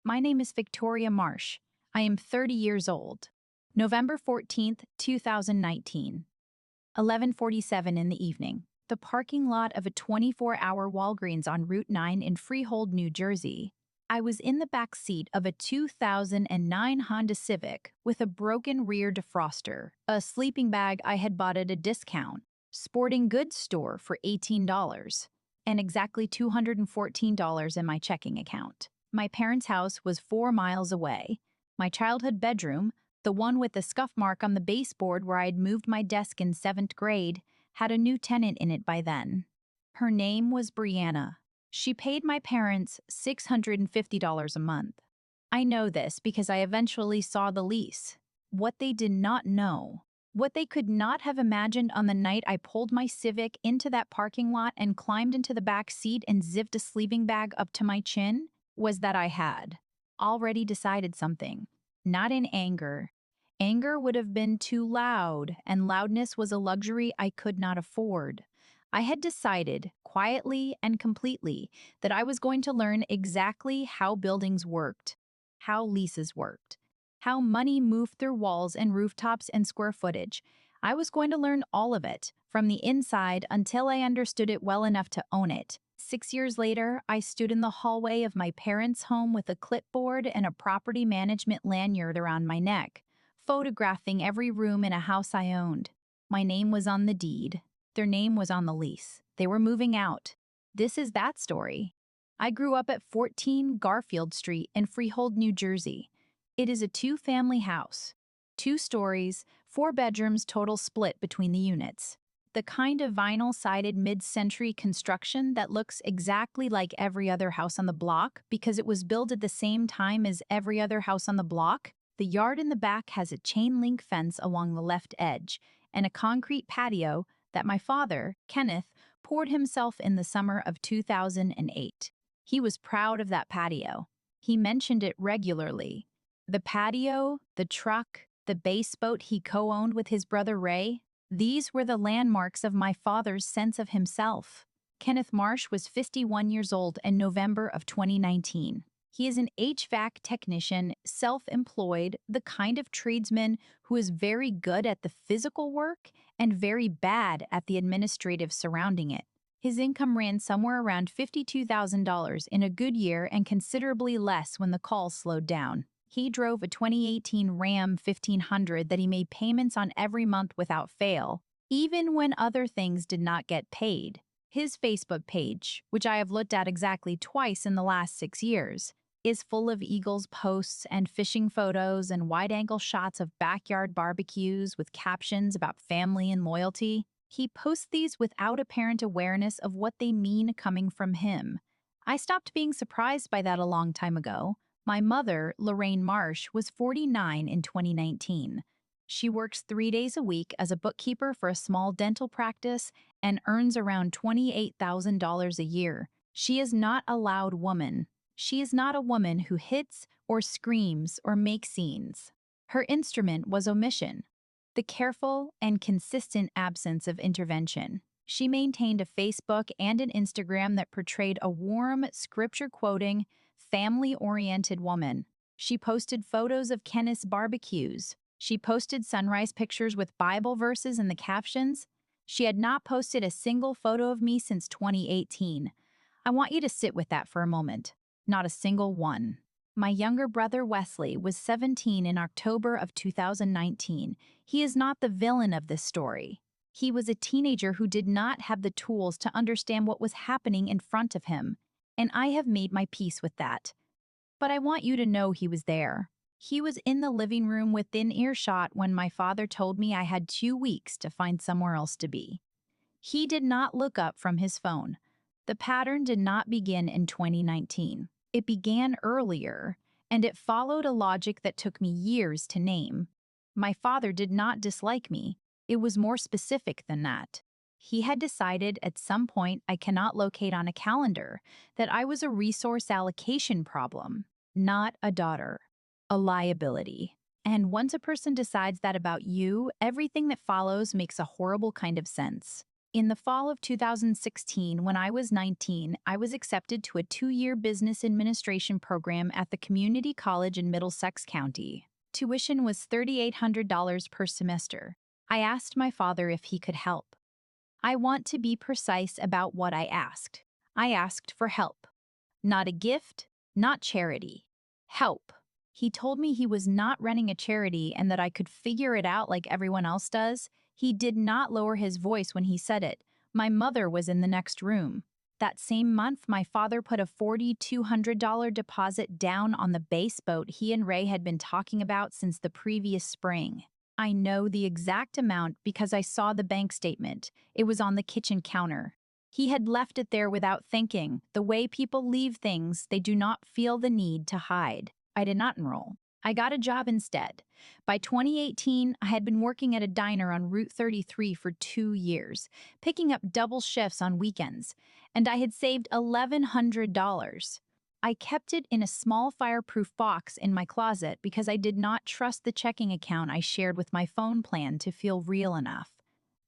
My name is Victoria Marsh. I am 30 years old. November 14th, 2019. 11:47 in the evening. The parking lot of a 24-hour Walgreens on Route 9 in Freehold, New Jersey. I was in the back seat of a 2009 Honda Civic with a broken rear defroster, a sleeping bag I had bought at a discount, sporting goods store for $18, and exactly $214 in my checking account. My parents' house was 4 miles away. My childhood bedroom, the one with the scuff mark on the baseboard where I had moved my desk in 7th grade, had a new tenant in it by then. Her name was Brianna. She paid my parents $650 a month. I know this because I eventually saw the lease. What they did not know, what they could not have imagined on the night I pulled my Civic into that parking lot and climbed into the back seat and zipped a sleeping bag up to my chin, was that I had already decided something. Not in anger. Anger would have been too loud, and loudness was a luxury I could not afford. I had decided, quietly and completely, that I was going to learn exactly how buildings worked, how leases worked, how money moved through walls and rooftops and square footage. I was going to learn all of it, from the inside until I understood it well enough to own it. 6 years later, I stood in the hallway of my parents' home with a clipboard and a property management lanyard around my neck, photographing every room in a house I owned. My name was on the deed. Their name was on the lease. They were moving out. This is that story. I grew up at 14 Garfield Street in Freehold, New Jersey. It is a two-family house. 2 stories, 4 bedrooms total split between the units. The kind of vinyl-sided mid-century construction that looks exactly like every other house on the block because it was built at the same time as every other house on the block. The yard in the back has a chain-link fence along the left edge and a concrete patio that my father, Kenneth, poured himself in the summer of 2008. He was proud of that patio. He mentioned it regularly. The patio, the truck, the base boat he co-owned with his brother Ray, these were the landmarks of my father's sense of himself. Kenneth Marsh was 51 years old in November of 2019. He is an HVAC technician, self-employed, the kind of tradesman who is very good at the physical work and very bad at the administrative surrounding it. His income ran somewhere around $52,000 in a good year and considerably less when the calls slowed down. He drove a 2018 Ram 1500 that he made payments on every month without fail, even when other things did not get paid. His Facebook page, which I have looked at exactly twice in the last 6 years, is full of Eagles posts and fishing photos and wide-angle shots of backyard barbecues with captions about family and loyalty. He posts these without apparent awareness of what they mean coming from him. I stopped being surprised by that a long time ago. My mother, Lorraine Marsh, was 49 in 2019. She works 3 days a week as a bookkeeper for a small dental practice and earns around $28,000 a year. She is not a loud woman. She is not a woman who hits or screams or makes scenes. Her instrument was omission, the careful and consistent absence of intervention. She maintained a Facebook and an Instagram that portrayed a warm, scripture-quoting, family-oriented woman. She posted photos of Kenneth's barbecues. She posted sunrise pictures with Bible verses in the captions. She had not posted a single photo of me since 2018. I want you to sit with that for a moment. Not a single one. My younger brother Wesley was 17 in October of 2019. He is not the villain of this story. He was a teenager who did not have the tools to understand what was happening in front of him, and I have made my peace with that. But I want you to know he was there. He was in the living room within earshot when my father told me I had 2 weeks to find somewhere else to be. He did not look up from his phone. The pattern did not begin in 2019. It began earlier, and it followed a logic that took me years to name. My father did not dislike me. It was more specific than that. He had decided at some point I cannot locate on a calendar that I was a resource allocation problem, not a daughter, a liability. And once a person decides that about you, everything that follows makes a horrible kind of sense. In the fall of 2016, when I was 19, I was accepted to a 2-year business administration program at the community college in Middlesex County. Tuition was $3,800 per semester. I asked my father if he could help. I want to be precise about what I asked. I asked for help. Not a gift, not charity. Help. He told me he was not running a charity and that I could figure it out like everyone else does. He did not lower his voice when he said it. My mother was in the next room. That same month, my father put a $4,200 deposit down on the base boat he and Ray had been talking about since the previous spring. I know the exact amount because I saw the bank statement. It was on the kitchen counter. He had left it there without thinking. The way people leave things, they do not feel the need to hide. I did not enroll. I got a job instead. By 2018, I had been working at a diner on Route 33 for 2 years, picking up double shifts on weekends, and I had saved $1,100. I kept it in a small fireproof box in my closet because I did not trust the checking account I shared with my phone plan to feel real enough.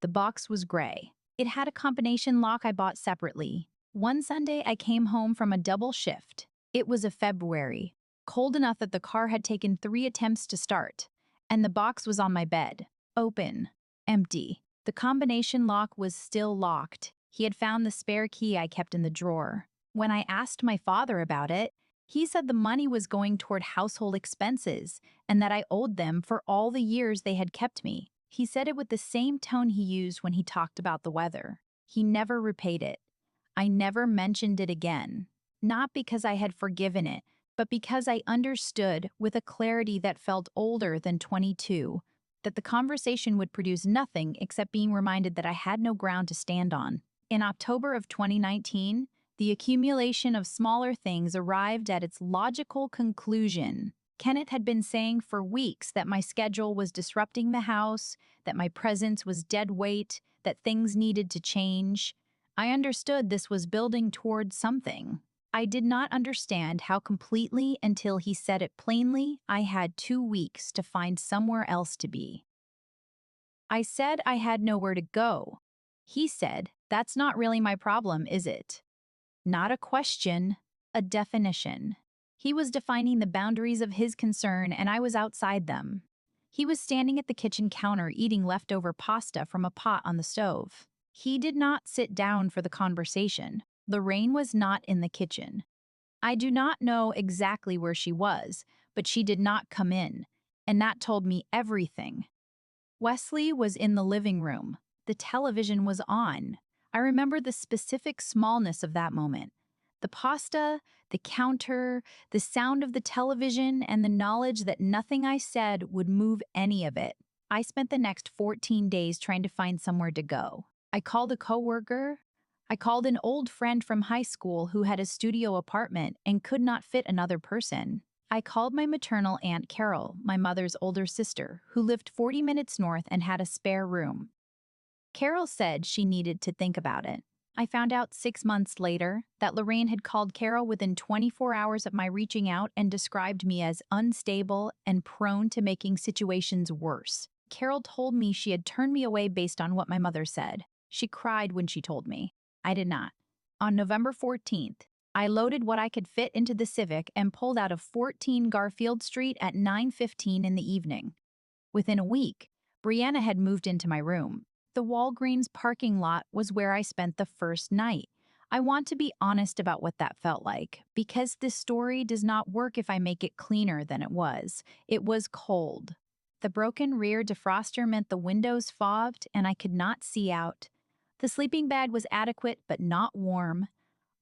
The box was gray. It had a combination lock I bought separately. One Sunday, I came home from a double shift. It was a February, cold enough that the car had taken 3 attempts to start, and the box was on my bed, open, empty. The combination lock was still locked. He had found the spare key I kept in the drawer. When I asked my father about it, he said the money was going toward household expenses and that I owed them for all the years they had kept me. He said it with the same tone he used when he talked about the weather. He never repaid it. I never mentioned it again, not because I had forgiven it, but because I understood with a clarity that felt older than 22, that the conversation would produce nothing except being reminded that I had no ground to stand on. In October of 2019, the accumulation of smaller things arrived at its logical conclusion. Kenneth had been saying for weeks that my schedule was disrupting the house, that my presence was dead weight, that things needed to change. I understood this was building toward something. I did not understand how completely until he said it plainly. I had 2 weeks to find somewhere else to be. I said I had nowhere to go. He said, "That's not really my problem, is it?" Not a question, a definition. He was defining the boundaries of his concern, and I was outside them. He was standing at the kitchen counter eating leftover pasta from a pot on the stove. He did not sit down for the conversation. Lorraine was not in the kitchen. I do not know exactly where she was, but she did not come in, and that told me everything. Wesley was in the living room. The television was on. I remember the specific smallness of that moment. The pasta, the counter, the sound of the television, and the knowledge that nothing I said would move any of it. I spent the next 14 days trying to find somewhere to go. I called a coworker. I called an old friend from high school who had a studio apartment and could not fit another person. I called my maternal Aunt Carol, my mother's older sister, who lived 40 minutes north and had a spare room. Carol said she needed to think about it. I found out 6 months later that Lorraine had called Carol within 24 hours of my reaching out and described me as unstable and prone to making situations worse. Carol told me she had turned me away based on what my mother said. She cried when she told me. I did not. On November 14th, I loaded what I could fit into the Civic and pulled out of 14 Garfield Street at 9:15 in the evening. Within a week, Brianna had moved into my room. The Walgreens parking lot was where I spent the first night. I want to be honest about what that felt like, because this story does not work if I make it cleaner than it was. It was cold. The broken rear defroster meant the windows fogged and I could not see out. The sleeping bag was adequate but not warm.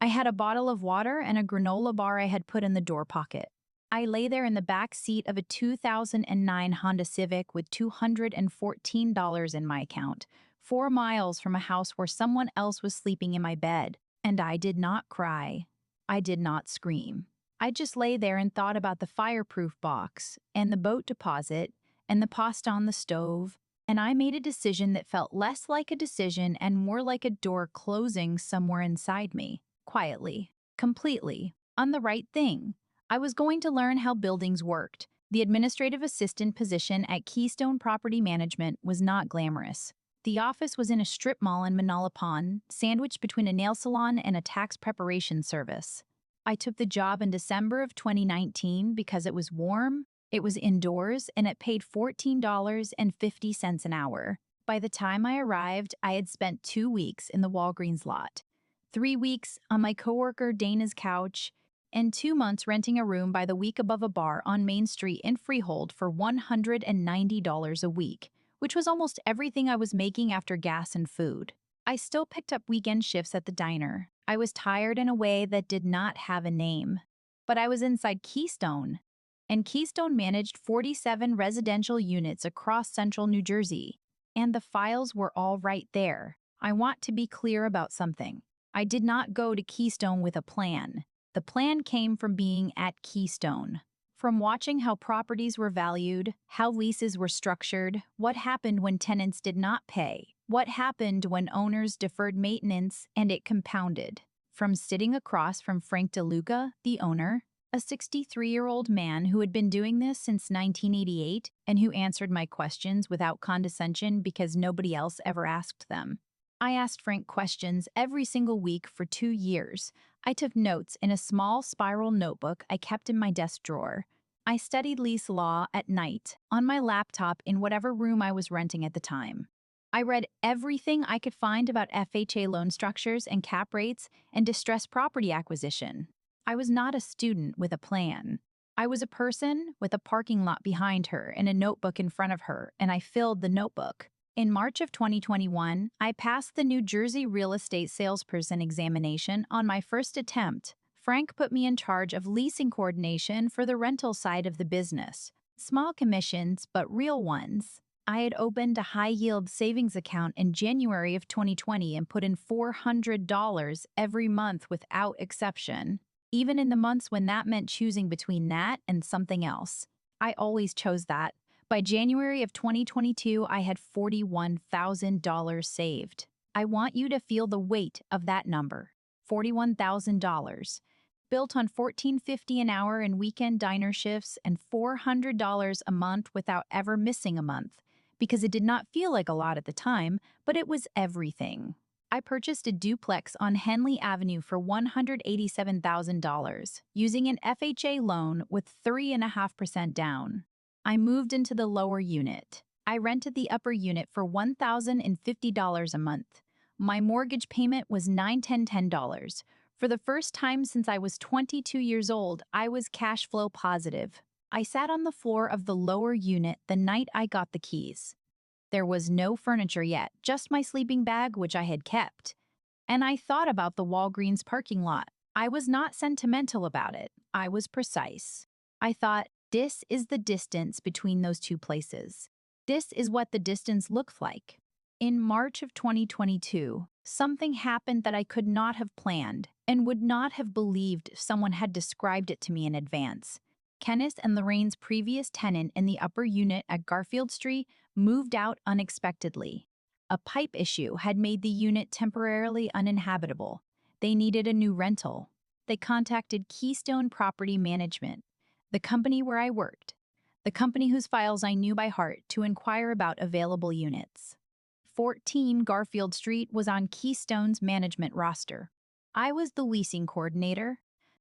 I had a bottle of water and a granola bar I had put in the door pocket. I lay there in the back seat of a 2009 Honda Civic with $214 in my account, 4 miles from a house where someone else was sleeping in my bed. And I did not cry. I did not scream. I just lay there and thought about the fireproof box and the boat deposit and the pasta on the stove, and I made a decision that felt less like a decision and more like a door closing somewhere inside me, quietly, completely, on the right thing. I was going to learn how buildings worked. The administrative assistant position at Keystone Property Management was not glamorous. The office was in a strip mall in Manalapan, sandwiched between a nail salon and a tax preparation service. I took the job in December of 2019 because it was warm, it was indoors, and it paid $14.50 an hour. By the time I arrived, I had spent 2 weeks in the Walgreens lot, 3 weeks on my coworker Dana's couch, and 2 months renting a room by the week above a bar on Main Street in Freehold for $190 a week, which was almost everything I was making after gas and food. I still picked up weekend shifts at the diner. I was tired in a way that did not have a name. But I was inside Keystone, and Keystone managed 47 residential units across central New Jersey, and the files were all right there. I want to be clear about something. I did not go to Keystone with a plan. The plan came from being at Keystone. From watching how properties were valued, how leases were structured, what happened when tenants did not pay, what happened when owners deferred maintenance, and it compounded. From sitting across from Frank DeLuca, the owner, a 63-year-old man who had been doing this since 1988 and who answered my questions without condescension because nobody else ever asked them. I asked Frank questions every single week for 2 years. I took notes in a small spiral notebook I kept in my desk drawer. I studied lease law at night, on my laptop in whatever room I was renting at the time. I read everything I could find about FHA loan structures and cap rates and distressed property acquisition. I was not a student with a plan. I was a person with a parking lot behind her and a notebook in front of her, and I filled the notebook. In March of 2021, I passed the New Jersey real estate salesperson examination on my first attempt. Frank put me in charge of leasing coordination for the rental side of the business. Small commissions, but real ones. I had opened a high-yield savings account in January of 2020 and put in $400 every month without exception. Even in the months when that meant choosing between that and something else. I always chose that. By January of 2022, I had $41,000 saved. I want you to feel the weight of that number. $41,000. Built on $14.50 an hour in weekend diner shifts and $400 a month without ever missing a month. Because it did not feel like a lot at the time, but it was everything. I purchased a duplex on Henley Avenue for $187,000, using an FHA loan with 3.5% down. I moved into the lower unit. I rented the upper unit for $1,050 a month. My mortgage payment was $910. For the first time since I was 22 years old, I was cash flow positive. I sat on the floor of the lower unit the night I got the keys. There was no furniture yet, just my sleeping bag, which I had kept. And I thought about the Walgreens parking lot. I was not sentimental about it. I was precise. I thought, this is the distance between those two places. This is what the distance looked like. In March of 2022, something happened that I could not have planned and would not have believed if someone had described it to me in advance. Kenneth and Lorraine's previous tenant in the upper unit at Garfield Street moved out unexpectedly. A pipe issue had made the unit temporarily uninhabitable. They needed a new rental. They contacted Keystone Property Management, the company where I worked, the company whose files I knew by heart, to inquire about available units. 14 Garfield Street was on Keystone's management roster. I was the leasing coordinator.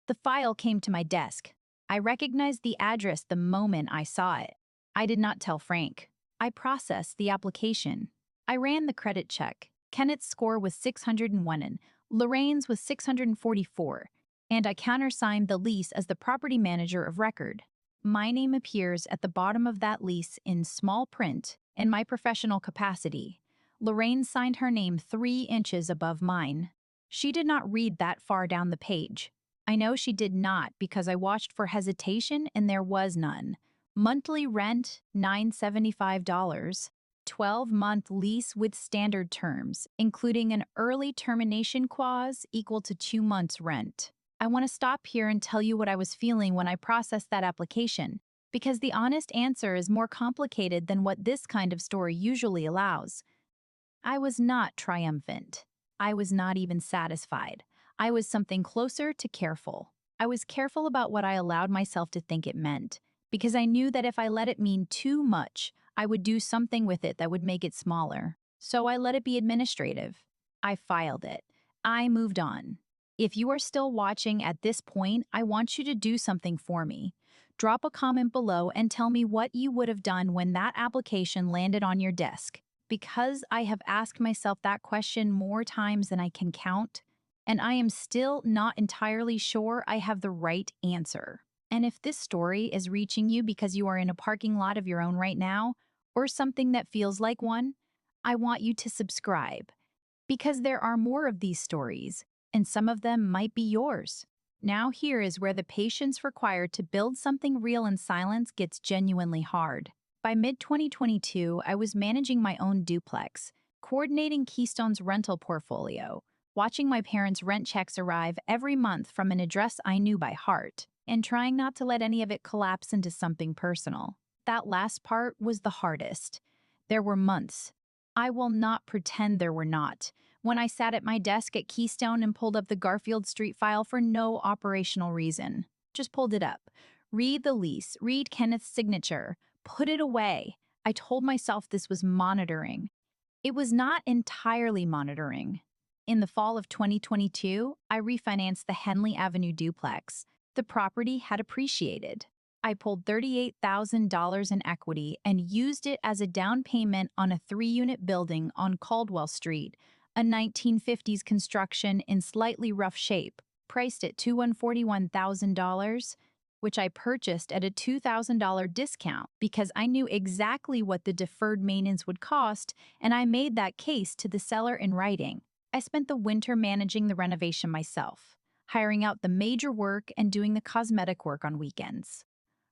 The file came to my desk. I recognized the address the moment I saw it. I did not tell Frank. I processed the application. I ran the credit check. Kenneth's score was 601 and Lorraine's was 644, and I countersigned the lease as the property manager of record. My name appears at the bottom of that lease in small print in my professional capacity. Lorraine signed her name 3 inches above mine. She did not read that far down the page. I know she did not because I watched for hesitation and there was none. Monthly rent, $975. 12-month lease with standard terms, including an early termination clause equal to 2 months' rent. I want to stop here and tell you what I was feeling when I processed that application, because the honest answer is more complicated than what this kind of story usually allows. I was not triumphant. I was not even satisfied. I was something closer to careful. I was careful about what I allowed myself to think it meant, because I knew that if I let it mean too much, I would do something with it that would make it smaller. So I let it be administrative. I filed it. I moved on. If you are still watching at this point, I want you to do something for me. Drop a comment below and tell me what you would have done when that application landed on your desk. Because I have asked myself that question more times than I can count, and I am still not entirely sure I have the right answer. And if this story is reaching you because you are in a parking lot of your own right now, or something that feels like one, I want you to subscribe because there are more of these stories, and some of them might be yours. Now, here is where the patience required to build something real in silence gets genuinely hard. By mid 2022, I was managing my own duplex, coordinating Keystone's rental portfolio, watching my parents' rent checks arrive every month from an address I knew by heart, and trying not to let any of it collapse into something personal. That last part was the hardest. There were months. I will not pretend there were not. When I sat at my desk at Keystone and pulled up the Garfield Street file for no operational reason. Just pulled it up. Read the lease, read Kenneth's signature, put it away. I told myself this was monitoring. It was not entirely monitoring. In the fall of 2022, I refinanced the Henley Avenue duplex. The property had appreciated. I pulled $38,000 in equity and used it as a down payment on a 3-unit building on Caldwell Street, a 1950s construction in slightly rough shape, priced at $241,000, which I purchased at a $2,000 discount because I knew exactly what the deferred maintenance would cost, and I made that case to the seller in writing. I spent the winter managing the renovation myself, hiring out the major work and doing the cosmetic work on weekends.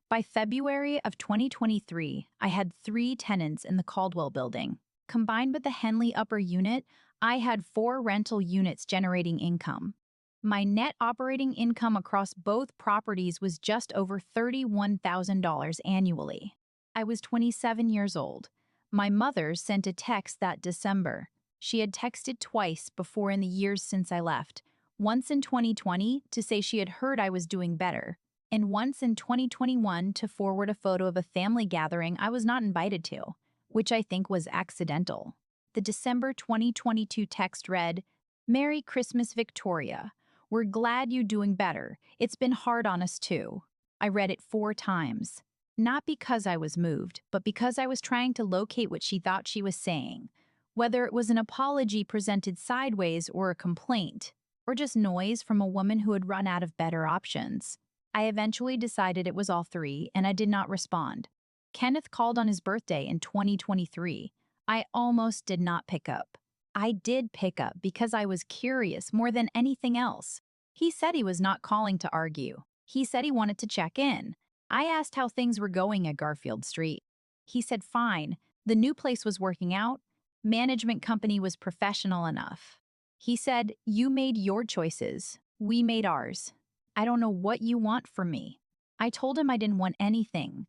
By February of 2023, I had 3 tenants in the Caldwell building. Combined with the Henley upper unit, I had 4 rental units generating income. My net operating income across both properties was just over $31,000 annually. I was 27 years old. My mother sent a text that December. She had texted twice before in the years since I left, once in 2020 to say she had heard I was doing better, and once in 2021 to forward a photo of a family gathering I was not invited to, which I think was accidental. The December 2022 text read, "Merry Christmas, Victoria. We're glad you're doing better. It's been hard on us too." I read it 4 times. Not because I was moved, but because I was trying to locate what she thought she was saying. Whether it was an apology presented sideways or a complaint, or just noise from a woman who had run out of better options. I eventually decided it was all 3, and I did not respond. Kenneth called on his birthday in 2023. I almost did not pick up. I did pick up because I was curious more than anything else. He said he was not calling to argue. He said he wanted to check in. I asked how things were going at Garfield Street. He said fine. The new place was working out. Management company was professional enough. He said, "You made your choices. We made ours. I don't know what you want from me." I told him I didn't want anything.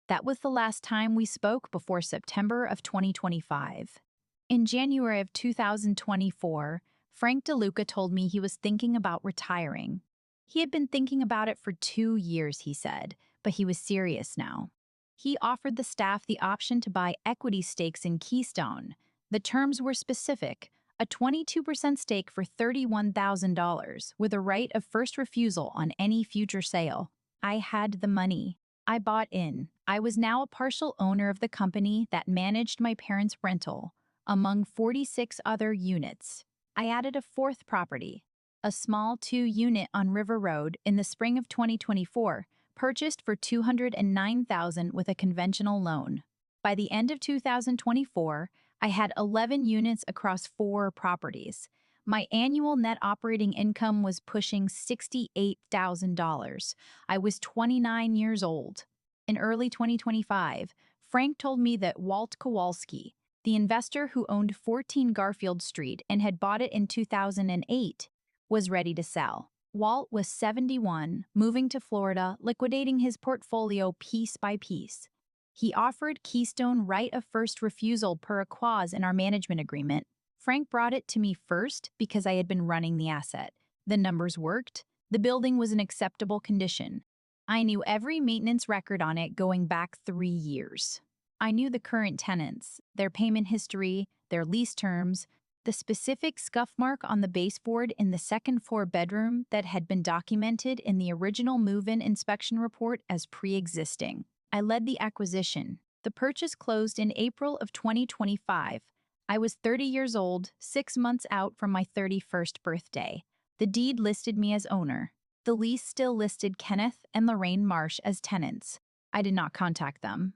That was the last time we spoke before September of 2025. In January of 2024, Frank DeLuca told me he was thinking about retiring. He had been thinking about it for 2 years, he said, but he was serious now. He offered the staff the option to buy equity stakes in Keystone. The terms were specific: a 22% stake for $31,000 with a right of first refusal on any future sale. I had the money. I bought in. I was now a partial owner of the company that managed my parents' rental, among 46 other units. I added a 4th property, a small 2-unit on River Road in the spring of 2024, purchased for $209,000 with a conventional loan. By the end of 2024, I had 11 units across 4 properties. My annual net operating income was pushing $68,000. I was 29 years old. In early 2025, Frank told me that Walt Kowalski, the investor who owned 14 Garfield Street and had bought it in 2008, was ready to sell. Walt was 71, moving to Florida, liquidating his portfolio piece by piece. He offered Keystone right of first refusal per a clause in our management agreement. Frank brought it to me first because I had been running the asset. The numbers worked. The building was in acceptable condition. I knew every maintenance record on it going back 3 years. I knew the current tenants, their payment history, their lease terms, the specific scuff mark on the baseboard in the second floor bedroom that had been documented in the original move-in inspection report as pre-existing. I led the acquisition. The purchase closed in April of 2025. I was 30 years old, 6 months out from my 31st birthday. The deed listed me as owner. The lease still listed Kenneth and Lorraine Marsh as tenants. I did not contact them.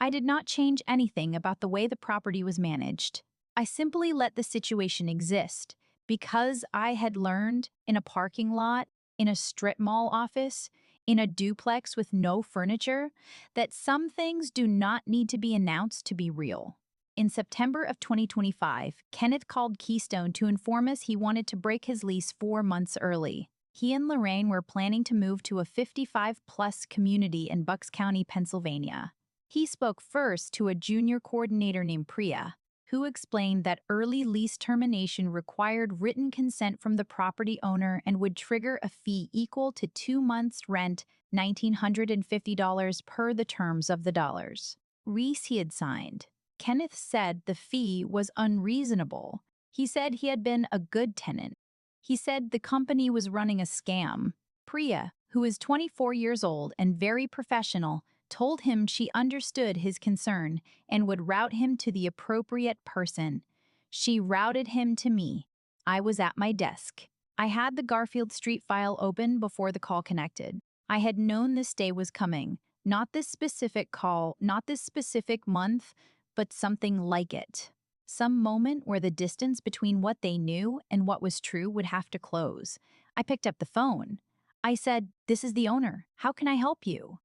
I did not change anything about the way the property was managed. I simply let the situation exist because I had learned in a parking lot, in a strip mall office, in a duplex with no furniture, that some things do not need to be announced to be real. In September of 2025, Kenneth called Keystone to inform us he wanted to break his lease 4 months early. He and Lorraine were planning to move to a 55-plus community in Bucks County, Pennsylvania. He spoke first to a junior coordinator named Priya, who explained that early lease termination required written consent from the property owner and would trigger a fee equal to 2 months' rent, $1,950 per the terms of the dollars. Reese he had signed. Kenneth said the fee was unreasonable. He said he had been a good tenant. He said the company was running a scam. Priya, who is 24 years old and very professional, told him she understood his concern and would route him to the appropriate person. She routed him to me. I was at my desk. I had the Garfield Street file open before the call connected. I had known this day was coming. Not this specific call, not this specific month, but something like it. Some moment where the distance between what they knew and what was true would have to close. I picked up the phone. I said, "This is the owner. How can I help you?"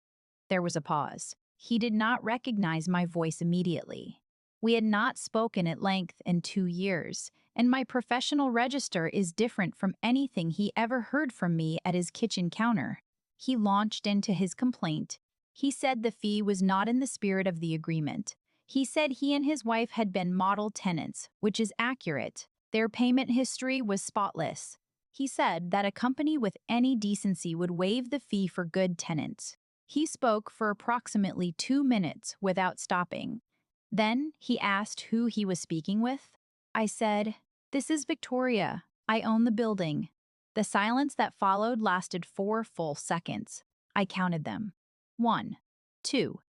There was a pause. He did not recognize my voice immediately. We had not spoken at length in 2 years, and my professional register is different from anything he ever heard from me at his kitchen counter. He launched into his complaint. He said the fee was not in the spirit of the agreement. He said he and his wife had been model tenants, which is accurate. Their payment history was spotless. He said that a company with any decency would waive the fee for good tenants. He spoke for approximately 2 minutes without stopping. Then he asked who he was speaking with. I said, "This is Victoria. I own the building." The silence that followed lasted 4 full seconds. I counted them. 1, 2,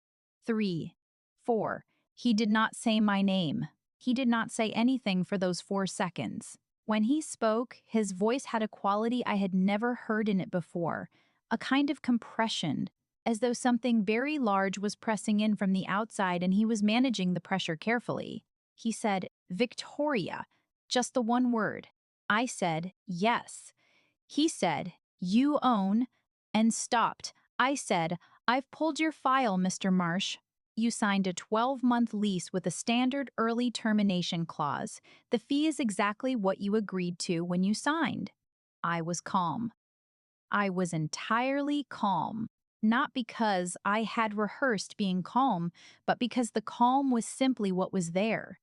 3, 4. He did not say my name. He did not say anything for those 4 seconds. When he spoke, his voice had a quality I had never heard in it before, a kind of compression, as though something very large was pressing in from the outside and he was managing the pressure carefully. He said, "Victoria," just the one word. I said, "Yes." He said, "You own," and stopped. I said, "I've pulled your file, Mr. Marsh. You signed a 12-month lease with a standard early termination clause. The fee is exactly what you agreed to when you signed." I was calm. I was entirely calm. Not because I had rehearsed being calm, but because the calm was simply what was there.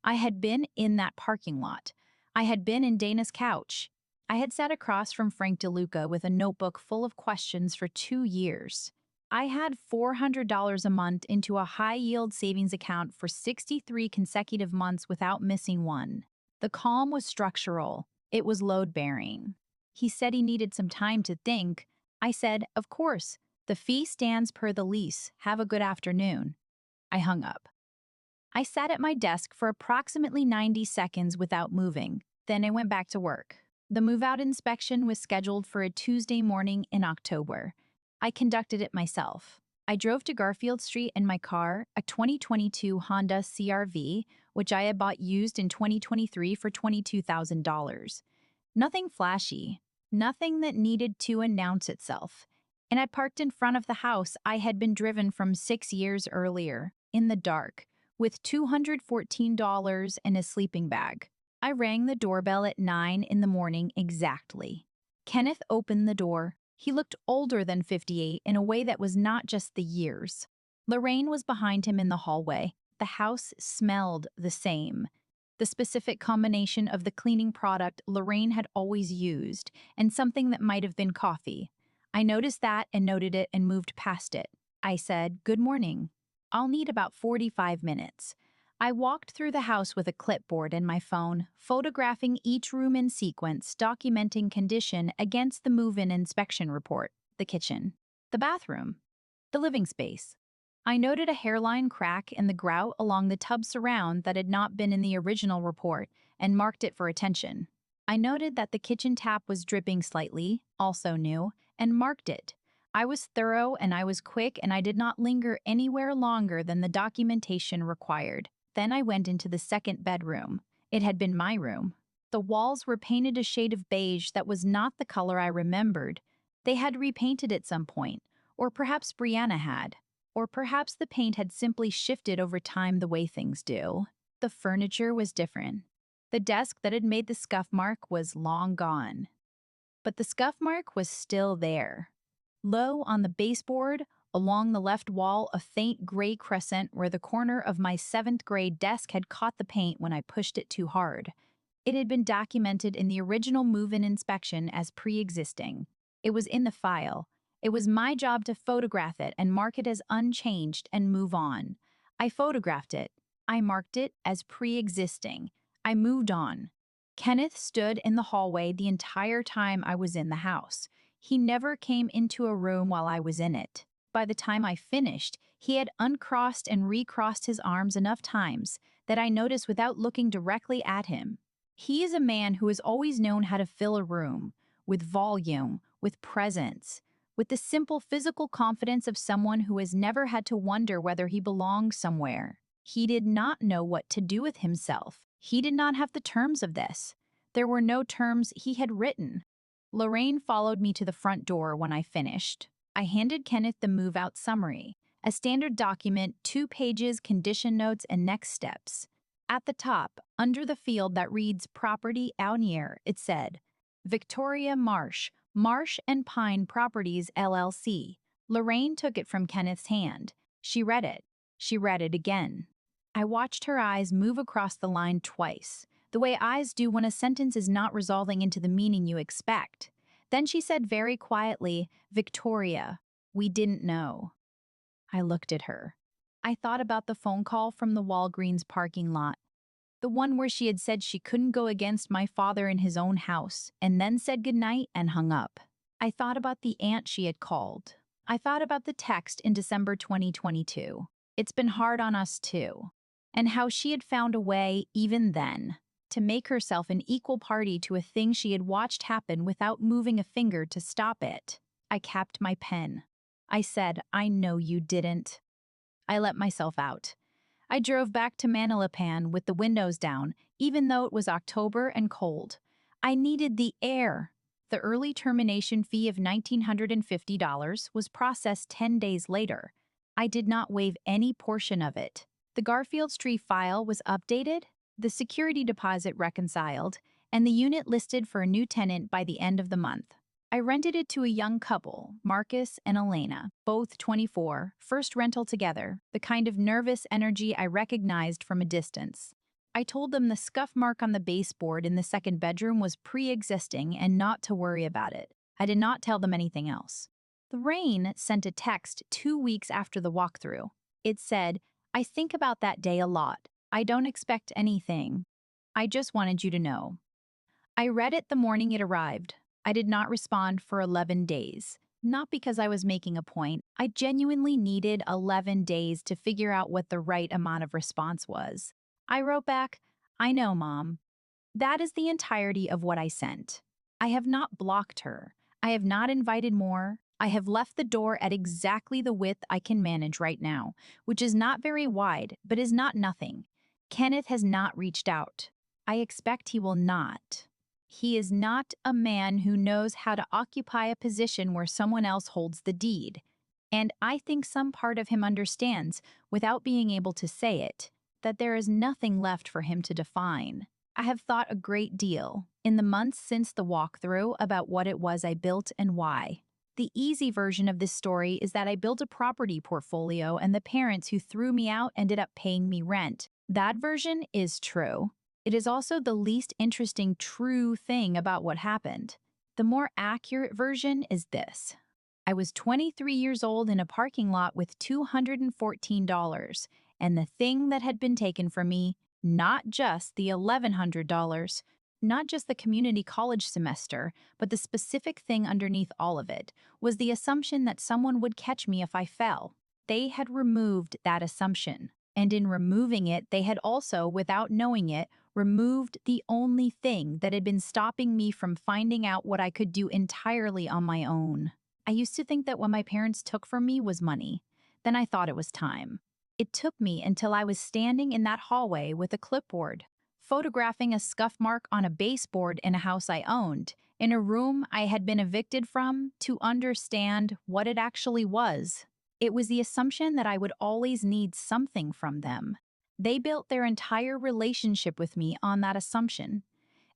I had been in that parking lot. I had been in Dana's couch. I had sat across from Frank DeLuca with a notebook full of questions for 2 years. I had $400 a month into a high-yield savings account for 63 consecutive months without missing one. The calm was structural. It was load-bearing. He said he needed some time to think. I said, "Of course. The fee stands per the lease. Have a good afternoon." I hung up. I sat at my desk for approximately 90 seconds without moving. Then I went back to work. The move-out inspection was scheduled for a Tuesday morning in October. I conducted it myself. I drove to Garfield Street in my car, a 2022 Honda CR-V, which I had bought used in 2023 for $22,000. Nothing flashy, nothing that needed to announce itself. And I parked in front of the house I had been driven from 6 years earlier, in the dark, with $214 and a sleeping bag. I rang the doorbell at 9 in the morning exactly. Kenneth opened the door. He looked older than 58 in a way that was not just the years. Lorraine was behind him in the hallway. The house smelled the same. The specific combination of the cleaning product Lorraine had always used, and something that might have been coffee. I noticed that and noted it and moved past it. I said, "Good morning." I'll need about 45 minutes. I walked through the house with a clipboard and my phone, photographing each room in sequence, documenting condition against the move-in inspection report, the kitchen, the bathroom, the living space. I noted a hairline crack in the grout along the tub surround that had not been in the original report and marked it for attention. I noted that the kitchen tap was dripping slightly, also new, and marked it. I was thorough and I was quick and I did not linger anywhere longer than the documentation required. Then I went into the second bedroom. It had been my room. The walls were painted a shade of beige that was not the color I remembered. They had repainted at some point, or perhaps Brianna had. Or perhaps the paint had simply shifted over time the way things do. The furniture was different. The desk that had made the scuff mark was long gone. But the scuff mark was still there. Low on the baseboard, along the left wall, a faint gray crescent where the corner of my 7th grade desk had caught the paint when I pushed it too hard. It had been documented in the original move-in inspection as pre-existing. It was in the file. It was my job to photograph it and mark it as unchanged and move on. I photographed it. I marked it as pre-existing. I moved on. Kenneth stood in the hallway the entire time I was in the house. He never came into a room while I was in it. By the time I finished, he had uncrossed and recrossed his arms enough times that I noticed without looking directly at him. He is a man who has always known how to fill a room, with volume, with presence, with the simple physical confidence of someone who has never had to wonder whether he belongs somewhere. He did not know what to do with himself. He did not have the terms of this. There were no terms he had written. Lorraine followed me to the front door when I finished. I handed Kenneth the move-out summary, a standard document, 2 pages, condition notes, and next steps. At the top, under the field that reads Property Aunier, it said, Victoria Marsh, Marsh and Pine Properties, LLC. Lorraine took it from Kenneth's hand. She read it. She read it again. I watched her eyes move across the line twice, the way eyes do when a sentence is not resolving into the meaning you expect. Then she said very quietly, Victoria, we didn't know. I looked at her. I thought about the phone call from the Walgreens parking lot, the one where she had said she couldn't go against my father in his own house, and then said goodnight and hung up. I thought about the aunt she had called. I thought about the text in December 2022. It's been hard on us too. And how she had found a way, even then, to make herself an equal party to a thing she had watched happen without moving a finger to stop it. I capped my pen. I said, I know you didn't. I let myself out. I drove back to Manalapan with the windows down, even though it was October and cold. I needed the air. The early termination fee of $1,950 was processed 10 days later. I did not waive any portion of it. The Garfield Street file was updated, the security deposit reconciled, and the unit listed for a new tenant by the end of the month. I rented it to a young couple, Marcus and Elena, both 24, first rental together, the kind of nervous energy I recognized from a distance. I told them the scuff mark on the baseboard in the second bedroom was pre-existing and not to worry about it. I did not tell them anything else. Lorraine sent a text 2 weeks after the walkthrough. It said, I think about that day a lot. I don't expect anything. I just wanted you to know. I read it the morning it arrived. I did not respond for 11 days. Not because I was making a point. I genuinely needed 11 days to figure out what the right amount of response was. I wrote back, I know, Mom. That is the entirety of what I sent. I have not blocked her. I have not invited more. I have left the door at exactly the width I can manage right now, which is not very wide, but is not nothing. Kenneth has not reached out. I expect he will not. He is not a man who knows how to occupy a position where someone else holds the deed. And I think some part of him understands, without being able to say it, that there is nothing left for him to define. I have thought a great deal, in the months since the walkthrough, about what it was I built and why. The easy version of this story is that I built a property portfolio and the parents who threw me out ended up paying me rent. That version is true. It is also the least interesting true thing about what happened. The more accurate version is this. I was 23 years old in a parking lot with $214, and the thing that had been taken from me, not just the $1,100, not just the community college semester, but the specific thing underneath all of it, was the assumption that someone would catch me if I fell. They had removed that assumption. And in removing it, they had also, without knowing it, removed the only thing that had been stopping me from finding out what I could do entirely on my own. I used to think that what my parents took from me was money. Then I thought it was time. It took me until I was standing in that hallway with a clipboard, photographing a scuff mark on a baseboard in a house I owned, in a room I had been evicted from, to understand what it actually was. It was the assumption that I would always need something from them. They built their entire relationship with me on that assumption.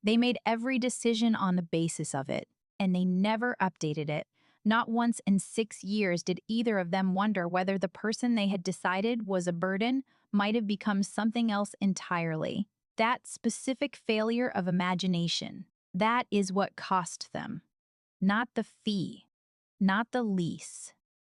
They made every decision on the basis of it, and they never updated it. Not once in 6 years did either of them wonder whether the person they had decided was a burden might have become something else entirely. That specific failure of imagination, that is what cost them. Not the fee, not the lease,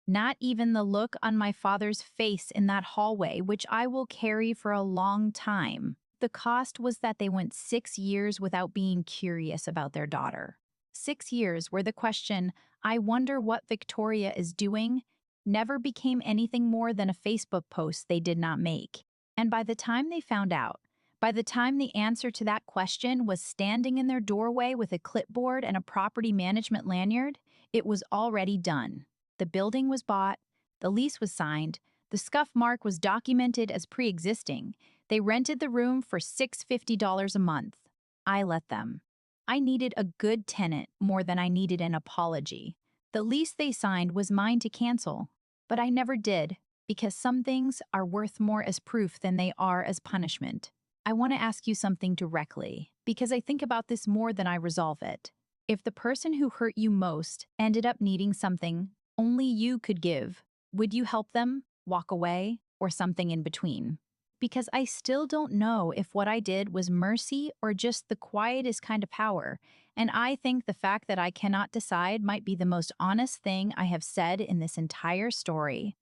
not even the look on my father's face in that hallway, which I will carry for a long time. The cost was that they went 6 years without being curious about their daughter. 6 years where the question, "I wonder what Victoria is doing," never became anything more than a Facebook post they did not make. And by the time they found out, by the time the answer to that question was standing in their doorway with a clipboard and a property management lanyard, it was already done. The building was bought, the lease was signed, the scuff mark was documented as pre-existing. They rented the room for $650 a month. I let them. I needed a good tenant more than I needed an apology. The lease they signed was mine to cancel, but I never did, because some things are worth more as proof than they are as punishment. I want to ask you something directly, because I think about this more than I resolve it. If the person who hurt you most ended up needing something only you could give, would you help them, walk away, or something in between? Because I still don't know if what I did was mercy or just the quietest kind of power, and I think the fact that I cannot decide might be the most honest thing I have said in this entire story.